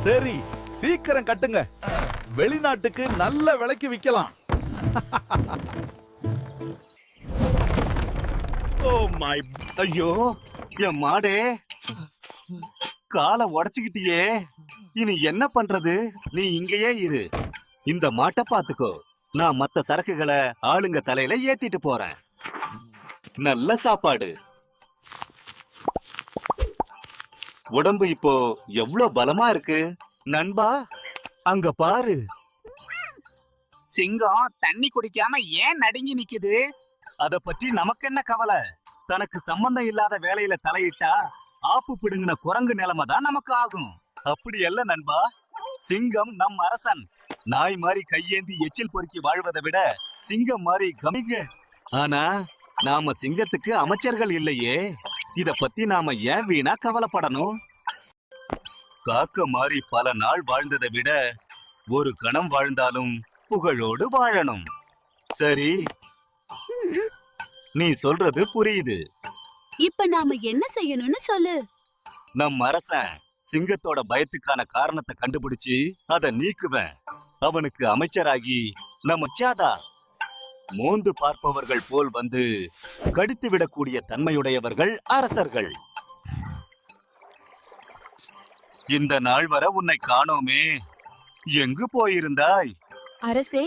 சரி, சீக்கிரம் கட்டுங்க. வெளிநாட்டுக்கு நல்ல விலைக்கு விக்கலாம். ஓ மை, ஐயோ என் மாடே, காலை உடைச்சுக்கிட்டியே. இனி என்ன பண்றது? நீ இங்கேயே இரு, இந்த மாட்டை பாத்துக்கோ. நான் மத்த சரக்குகளை ஆளுங்க தலையில ஏத்திட்டு போறேன். நல்ல சாப்பாடு. உடம்பு இப்போ எவ்வளவு பலமா இருக்கு நண்பா. அங்க பாரு, சிங்கம் தண்ணி குடிக்காம ஏன் நடுங்கி நிக்குது? அத பற்றி நமக்கு என்ன கவலை? தனக்கு சம்பந்தம் இல்லாத வேலையில தலையிட்டா ஆப்பு பிடுங்கின குரங்கு நிலைமை தான் நமக்கு ஆகும். அப்படி அல்ல நண்பா, சிங்கம் நம் அரசன். நாய் மாதிரி கையேந்தி எச்சில் பொறுக்கி வாழ்வதை விட சிங்கம் மாதிரி கமிங்க. ஆனா நாம சிங்கத்துக்கு அமைச்சர்கள் இல்லையே. இத பத்தி நாம ஏன் வீணா கவலைப்படணும்? காக்க மாதிரி பல நாள் வாழ்ந்ததை விட ஒரு கணம் வாழ்ந்தாலும் புகழோடு வாழணும். சரி, நீ சொல்றது புரியுது. இப்ப நாம என்ன செய்யணும்னு சொல்லு. நம் அரசன் சிங்கத்தோட பயத்துக்கான காரணத்தை கண்டுபிடிச்சு அதை நீக்குவேன். அவனுக்கு அமைச்சராகி நம்ம சாதா மோந்து பார்ப்பவர்கள் போல் வந்து கடித்து விடக்கூடிய தன்மையுடையவர்கள் அரசர்கள். இந்த நாள் வர உன்னை காணோமே, எங்கு போயிருந்தாய்? அரசே,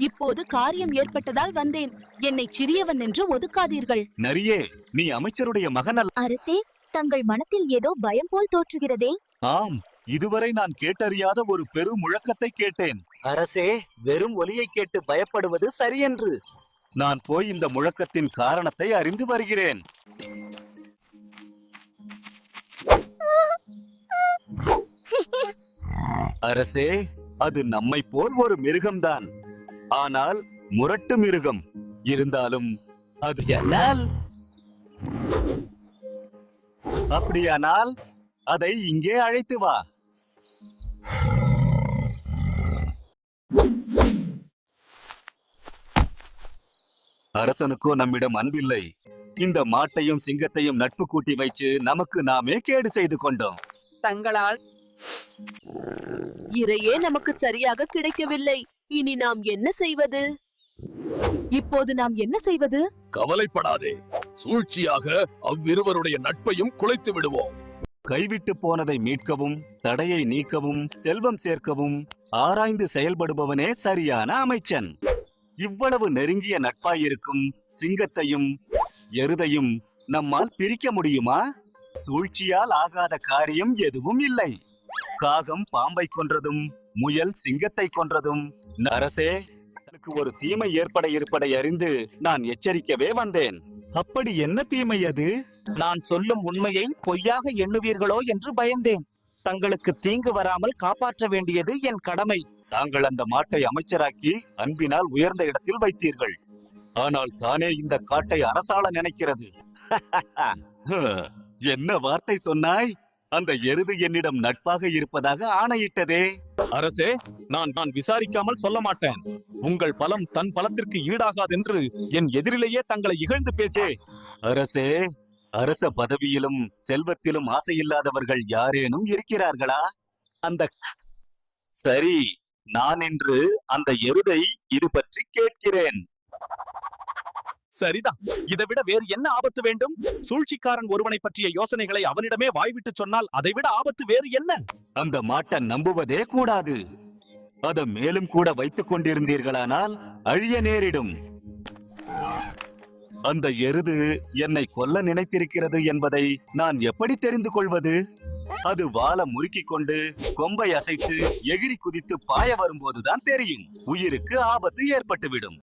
இப்போது காரியம் ஏற்பட்டதால் வந்தேன். என்னை சிறியவன் என்று ஒதுக்காதீர்கள். நரியே, நீ அமைச்சருடைய மகன் அல்ல. அரசே, தங்கள் மனத்தில் ஏதோ பயம் போல் தோற்றுகிறதே. ஆம், இதுவரை நான் கேட்டறியாத ஒரு பெரு முழக்கத்தை கேட்டேன். அரசே, வெறும் ஒலியை கேட்டு பயப்படுவது சரியென்று. நான் போய் இந்த முழக்கத்தின் காரணத்தை அறிந்து வருகிறேன். அரசே, அது நம்மை போல் ஒரு மிருகம்தான். ஆனால் முரட்டு மிருகம். இருந்தாலும் அது என்னால். அப்படியானால் அதை இங்கே அழைத்து வா. அரசனுக்கோ நம்மிடம் அன்பில்லை. இந்த மாட்டையும் சிங்கத்தையும் நட்பு கூட்டி வைச்சு நமக்கு நாமே கேடு செய்து கொண்டோம். தங்களால் இரையே நமக்கு சரியாக கிடைக்கவில்லை. இனி நாம் என்ன செய்வது? இப்போது நாம் என்ன செய்வது? கவலைப்படாதே, சூழ்ச்சியாக அவ்விருவருடைய நட்பையும் குலைத்து விடுவோம். கைவிட்டு போனதை மீட்கவும், தடையை நீக்கவும், செல்வம் சேர்க்கவும் ஆராய்ந்து செயல்படுபவனே சரியான அமைச்சன். இவ்வளவு நெருங்கிய நட்பாயிருக்கும் சிங்கத்தையும் எருதையும் நம்மால் பிரிக்க முடியுமா? சூழ்ச்சியால் ஆகாத காரியம் எதுவும் இல்லை. காகம் பாம்பை கொன்றதும், முயல் சிங்கத்தை கொன்றதும். அரசே, எனக்கு ஒரு தீமை ஏற்பட இருப்பதை அறிந்து நான் எச்சரிக்கவே வந்தேன். அப்படி என்ன தீமை அது? நான் சொல்லும் உண்மையை பொய்யாக எண்ணுவீர்களோ என்று பயந்தேன். தங்களுக்கு தீங்கு வராமல் காப்பாற்ற வேண்டியது என் கடமை. தாங்கள் அந்த மாட்டை அமைச்சராக்கி அன்பினால் உயர்ந்த இடத்தில் வைத்தீர்கள். ஆனால் தானே இந்த காட்டை அரசாள நினைக்கிறது. என்ன வார்த்தை சொன்னாய்? அந்த எருது என்னிடம் நட்பாக இருப்பதாக ஆணையிட்டதே. அரசே, நான் விசாரிக்காமல் சொல்ல மாட்டேன். உங்கள் பலம் தன் பலத்திற்கு ஈடாகாதென்று என் எதிரிலேயே தங்களை இகழ்ந்து பேசே. அரசே, அரச பதவியிலும் செல்வத்திலும் ஆசையில்லாதவர்கள் யாரேனும் இருக்கிறார்களா? அந்த சரி, நான் இன்று அந்த எருதை இது பற்றி கேட்கிறேன். சரிதான், இதை விட வேறு என்ன ஆபத்து வேண்டும்? சூழ்ச்சிக்காரன் ஒருவனை பற்றிய யோசனைகளை அவனிடமே வாய்விட்டு சொன்னால் அதைவிட ஆபத்து வேறு என்ன? அந்த மாட்டை நம்புவதே கூடாது. அதை மேலும் கூட வைத்துக் கொண்டிருந்தீர்களானால் அழிய நேரிடும். அந்த எருது என்னை கொல்ல நினைத்திருக்கிறது என்பதை நான் எப்படி தெரிந்து கொள்வது? அது வாளை முறுக்கிக் கொண்டு கொம்பை அசைத்து எகிரி குதித்து பாய வரும்போதுதான் தெரியும். உயிருக்கு ஆபத்து ஏற்பட்டுவிடும்.